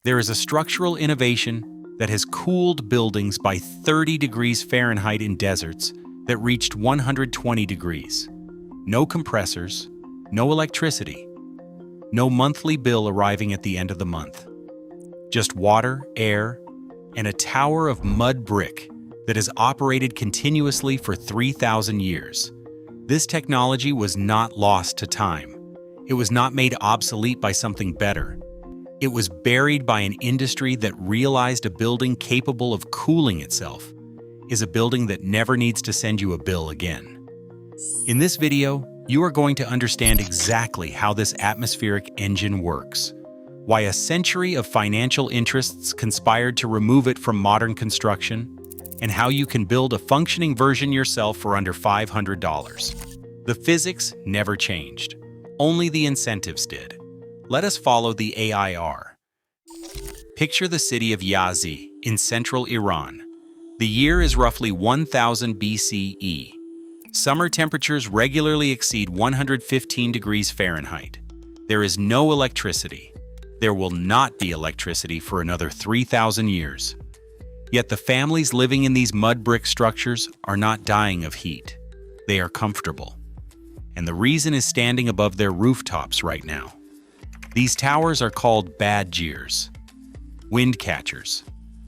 There is a structural innovation that has cooled buildings by 30 degrees Fahrenheit in deserts that reached 120 degrees. No compressors, no electricity, no monthly bill arriving at the end of the month. Just water, air, and a tower of mud brick that has operated continuously for 3,000 years. This technology was not lost to time. It was not made obsolete by something better. It was buried by an industry that realized a building capable of cooling itself is a building that never needs to send you a bill again. In this video, you are going to understand exactly how this atmospheric engine works, why a century of financial interests conspired to remove it from modern construction, and how you can build a functioning version yourself for under $500. The physics never changed. Only the incentives did. Let us follow the AIR. Picture the city of Yazd in central Iran. The year is roughly 1000 BCE. Summer temperatures regularly exceed 115 degrees Fahrenheit. There is no electricity. There will not be electricity for another 3,000 years. Yet the families living in these mud brick structures are not dying of heat. They are comfortable. And the reason is standing above their rooftops right now. These towers are called Badgirs, wind catchers.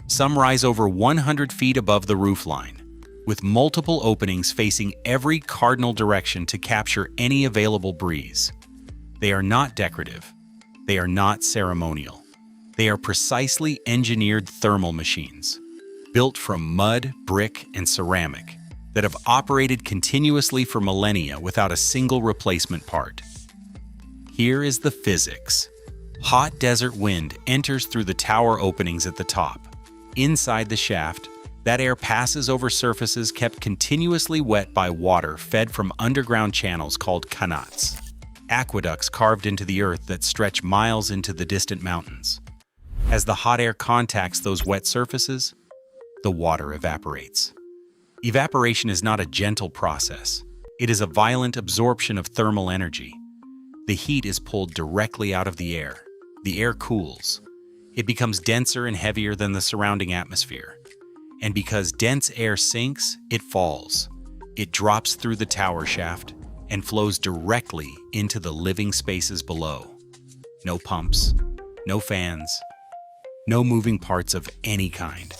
Some rise over 100 feet above the roofline, with multiple openings facing every cardinal direction to capture any available breeze. They are not decorative. They are not ceremonial. They are precisely engineered thermal machines, built from mud, brick, and ceramic, that have operated continuously for millennia without a single replacement part. Here is the physics. Hot desert wind enters through the tower openings at the top. Inside the shaft, that air passes over surfaces kept continuously wet by water fed from underground channels called qanats, aqueducts carved into the earth that stretch miles into the distant mountains. As the hot air contacts those wet surfaces, the water evaporates. Evaporation is not a gentle process. It is a violent absorption of thermal energy. The heat is pulled directly out of the air. The air cools. It becomes denser and heavier than the surrounding atmosphere. And because dense air sinks, it falls. It drops through the tower shaft and flows directly into the living spaces below. No pumps, no fans, no moving parts of any kind.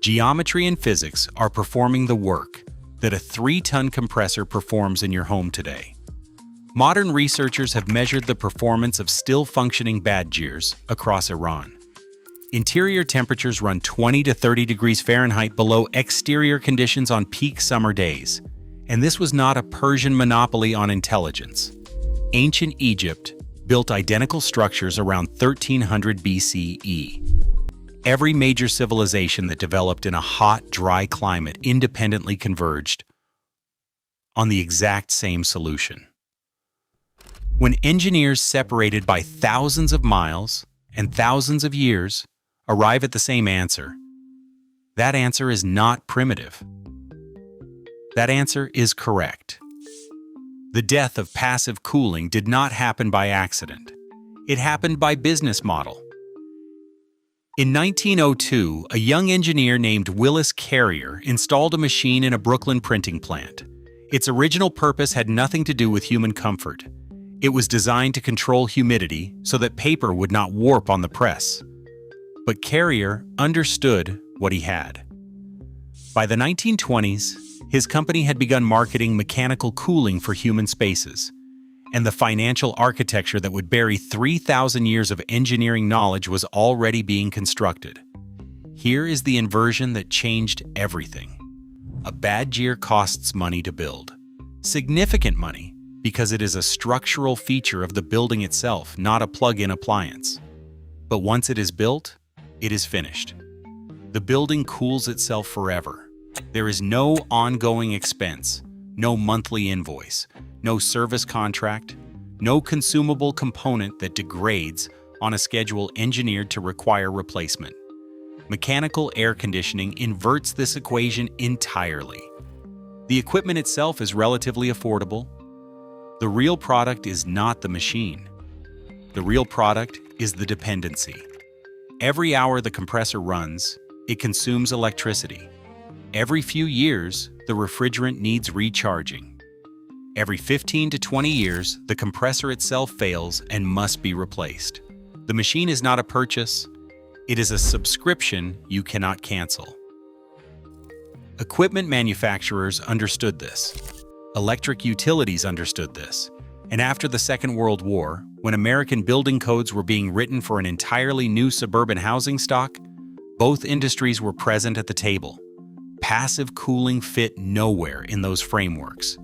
Geometry and physics are performing the work that a 3-ton compressor performs in your home today. Modern researchers have measured the performance of still-functioning Badgirs across Iran. Interior temperatures run 20 to 30 degrees Fahrenheit below exterior conditions on peak summer days. And this was not a Persian monopoly on intelligence. Ancient Egypt built identical structures around 1300 BCE. Every major civilization that developed in a hot, dry climate independently converged on the exact same solution. When engineers separated by thousands of miles and thousands of years arrive at the same answer, that answer is not primitive. That answer is correct. The death of passive cooling did not happen by accident. It happened by business model. In 1902, a young engineer named Willis Carrier installed a machine in a Brooklyn printing plant. Its original purpose had nothing to do with human comfort. It was designed to control humidity so that paper would not warp on the press. But Carrier understood what he had. By the 1920s, his company had begun marketing mechanical cooling for human spaces, and the financial architecture that would bury 3,000 years of engineering knowledge was already being constructed. Here is the inversion that changed everything. A Badgir costs money to build. Significant money, because it is a structural feature of the building itself, not a plug-in appliance. But once it is built, it is finished. The building cools itself forever. There is no ongoing expense, no monthly invoice, no service contract, no consumable component that degrades on a schedule engineered to require replacement. Mechanical air conditioning inverts this equation entirely. The equipment itself is relatively affordable. The real product is not the machine. The real product is the dependency. Every hour the compressor runs, it consumes electricity. Every few years, the refrigerant needs recharging. Every 15 to 20 years, the compressor itself fails and must be replaced. The machine is not a purchase, it is a subscription you cannot cancel. Equipment manufacturers understood this. Electric utilities understood this. And after the Second World War, when American building codes were being written for an entirely new suburban housing stock, both industries were present at the table. Passive cooling fit nowhere in those frameworks.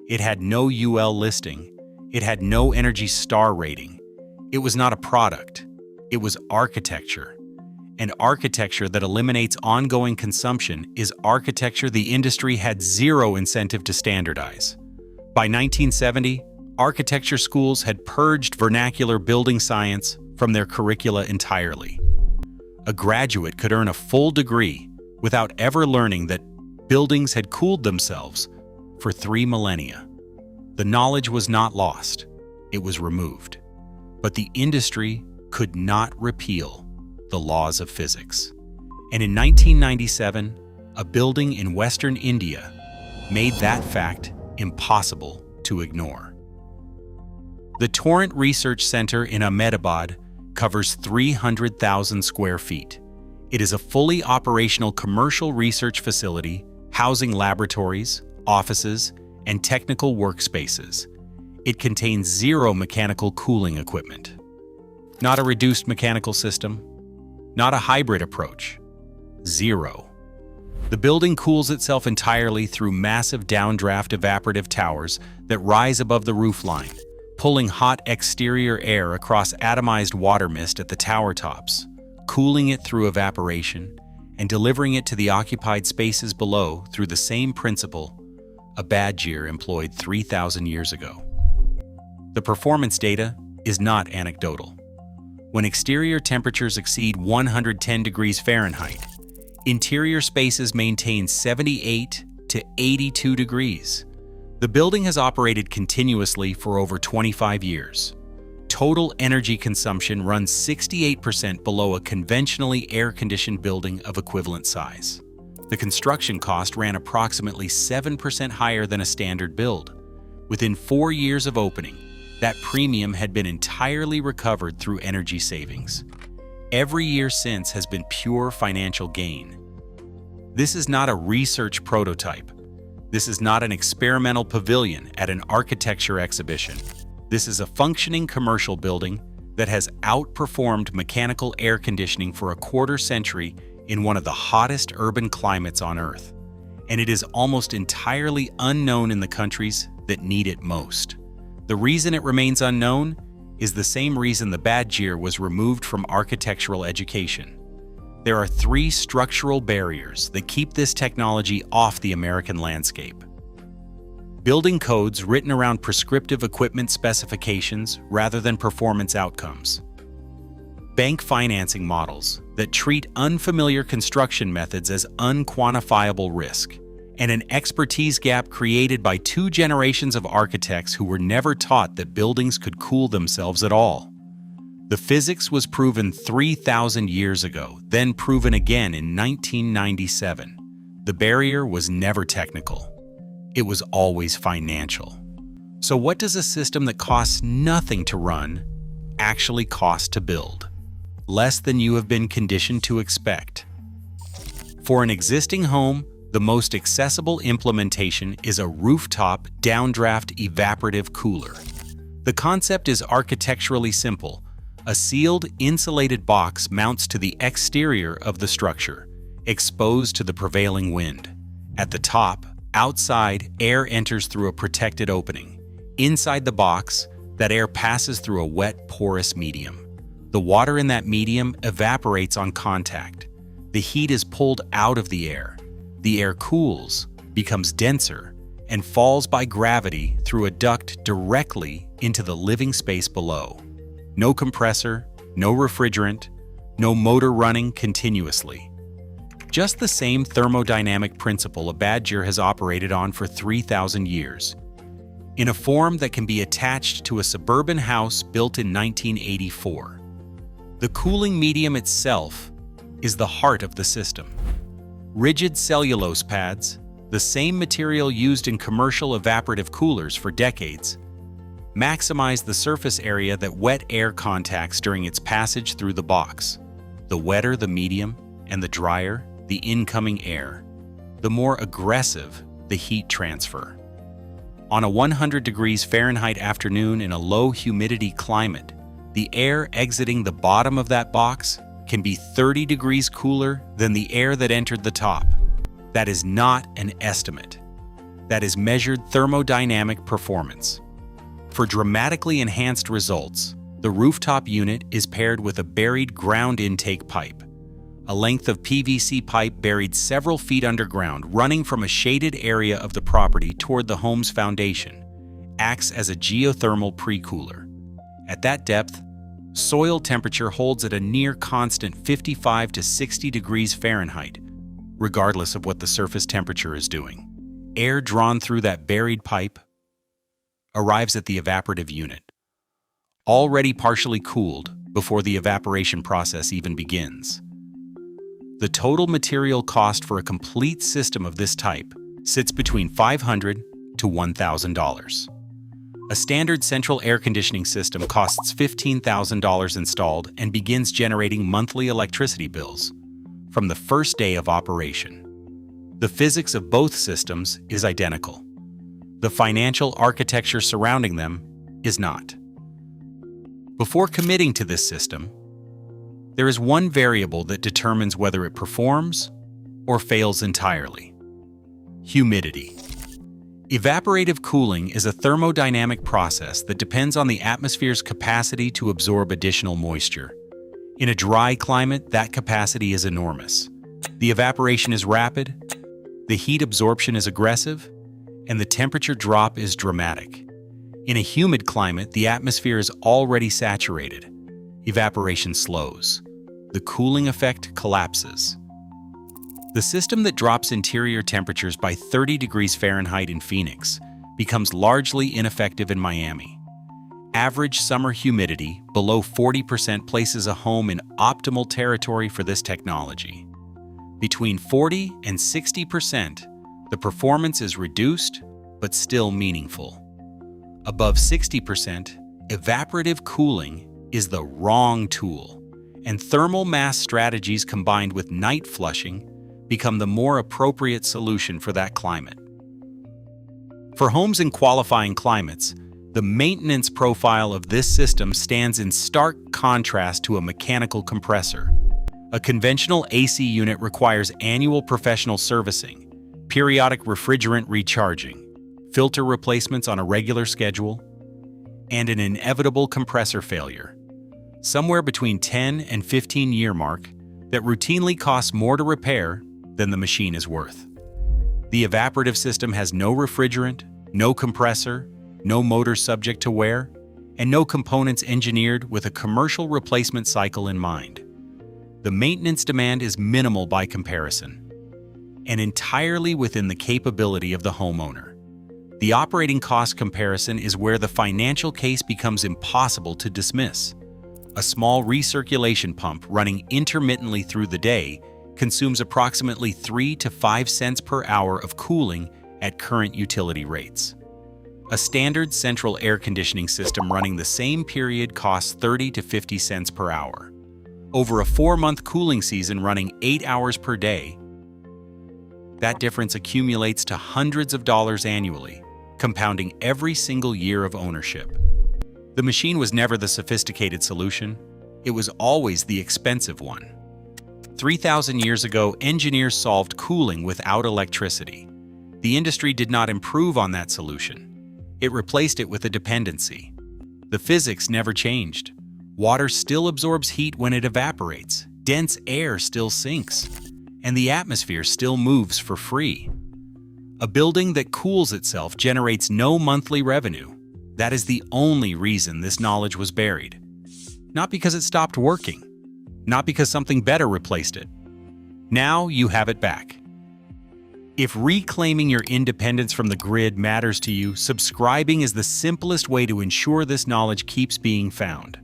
It had no UL listing. It had no Energy Star rating. It was not a product. It was architecture. And architecture that eliminates ongoing consumption is architecture the industry had zero incentive to standardize. By 1970, architecture schools had purged vernacular building science from their curricula entirely. A graduate could earn a full degree without ever learning that buildings had cooled themselves for 3 millennia. The knowledge was not lost, it was removed. But the industry could not repeal the laws of physics. And in 1997, a building in Western India made that fact impossible to ignore. The Torrent Research Center in Ahmedabad covers 300,000 square feet. It is a fully operational commercial research facility housing laboratories, offices, and technical workspaces. It contains zero mechanical cooling equipment. Not a reduced mechanical system, not a hybrid approach. Zero. The building cools itself entirely through massive downdraft evaporative towers that rise above the roofline, pulling hot exterior air across atomized water mist at the tower tops, cooling it through evaporation, and delivering it to the occupied spaces below through the same principle a Badgir employed 3,000 years ago. The performance data is not anecdotal. When exterior temperatures exceed 110 degrees Fahrenheit, interior spaces maintain 78 to 82 degrees. The building has operated continuously for over 25 years. Total energy consumption runs 68% below a conventionally air-conditioned building of equivalent size. The construction cost ran approximately 7% higher than a standard build. Within 4 years of opening, that premium had been entirely recovered through energy savings. Every year since has been pure financial gain. This is not a research prototype. This is not an experimental pavilion at an architecture exhibition. This is a functioning commercial building that has outperformed mechanical air conditioning for a quarter century in one of the hottest urban climates on Earth. And it is almost entirely unknown in the countries that need it most. The reason it remains unknown is the same reason the Badgir was removed from architectural education. There are 3 structural barriers that keep this technology off the American landscape. Building codes written around prescriptive equipment specifications rather than performance outcomes. Bank financing models that treat unfamiliar construction methods as unquantifiable risk. And an expertise gap created by 2 generations of architects who were never taught that buildings could cool themselves at all. The physics was proven 3,000 years ago, then proven again in 1997. The barrier was never technical. It was always financial. So what does a system that costs nothing to run actually cost to build? Less than you have been conditioned to expect. For an existing home, the most accessible implementation is a rooftop downdraft evaporative cooler. The concept is architecturally simple. A sealed, insulated box mounts to the exterior of the structure, exposed to the prevailing wind. At the top, outside, air enters through a protected opening. Inside the box, that air passes through a wet, porous medium. The water in that medium evaporates on contact. The heat is pulled out of the air. The air cools, becomes denser, and falls by gravity through a duct directly into the living space below. No compressor, no refrigerant, no motor running continuously. Just the same thermodynamic principle a Badgir has operated on for 3,000 years, in a form that can be attached to a suburban house built in 1984. The cooling medium itself is the heart of the system. Rigid cellulose pads, the same material used in commercial evaporative coolers for decades, maximize the surface area that wet air contacts during its passage through the box. The wetter the medium and the drier the incoming air, the more aggressive the heat transfer. On a 100 degrees Fahrenheit afternoon in a low humidity climate, the air exiting the bottom of that box can be 30 degrees cooler than the air that entered the top. That is not an estimate. That is measured thermodynamic performance. For dramatically enhanced results, the rooftop unit is paired with a buried ground intake pipe, a length of PVC pipe buried several feet underground, running from a shaded area of the property toward the home's foundation, acts as a geothermal pre-cooler. At that depth, soil temperature holds at a near constant 55 to 60 degrees Fahrenheit, regardless of what the surface temperature is doing. Air drawn through that buried pipe arrives at the evaporative unit, already partially cooled before the evaporation process even begins. The total material cost for a complete system of this type sits between $500 to $1,000. A standard central air conditioning system costs $15,000 installed and begins generating monthly electricity bills from the first day of operation. The physics of both systems is identical. The financial architecture surrounding them is not. Before committing to this system, there is one variable that determines whether it performs or fails entirely: humidity. Evaporative cooling is a thermodynamic process that depends on the atmosphere's capacity to absorb additional moisture. In a dry climate, that capacity is enormous. The evaporation is rapid, the heat absorption is aggressive, and the temperature drop is dramatic. In a humid climate, the atmosphere is already saturated. Evaporation slows. The cooling effect collapses. The system that drops interior temperatures by 30 degrees Fahrenheit in Phoenix becomes largely ineffective in Miami. Average summer humidity below 40% places a home in optimal territory for this technology. Between 40 and 60%, the performance is reduced but still meaningful. Above 60%, evaporative cooling is the wrong tool, and thermal mass strategies combined with night flushing become the more appropriate solution for that climate. For homes in qualifying climates, the maintenance profile of this system stands in stark contrast to a mechanical compressor. A conventional AC unit requires annual professional servicing, periodic refrigerant recharging, filter replacements on a regular schedule, and an inevitable compressor failure, somewhere between 10 and 15-year mark, that routinely costs more to repair than the machine is worth. The evaporative system has no refrigerant, no compressor, no motor subject to wear, and no components engineered with a commercial replacement cycle in mind. The maintenance demand is minimal by comparison, and entirely within the capability of the homeowner. The operating cost comparison is where the financial case becomes impossible to dismiss. A small recirculation pump running intermittently through the day consumes approximately 3 to 5 cents per hour of cooling at current utility rates. A standard central air conditioning system running the same period costs 30 to 50 cents per hour. Over a 4-month cooling season running 8 hours per day, that difference accumulates to hundreds of dollars annually, compounding every single year of ownership. The machine was never the sophisticated solution. It was always the expensive one. 3,000 years ago, engineers solved cooling without electricity. The industry did not improve on that solution. It replaced it with a dependency. The physics never changed. Water still absorbs heat when it evaporates, dense air still sinks, and the atmosphere still moves for free. A building that cools itself generates no monthly revenue. That is the only reason this knowledge was buried. Not because it stopped working, not because something better replaced it. Now you have it back. If reclaiming your independence from the grid matters to you, subscribing is the simplest way to ensure this knowledge keeps being found.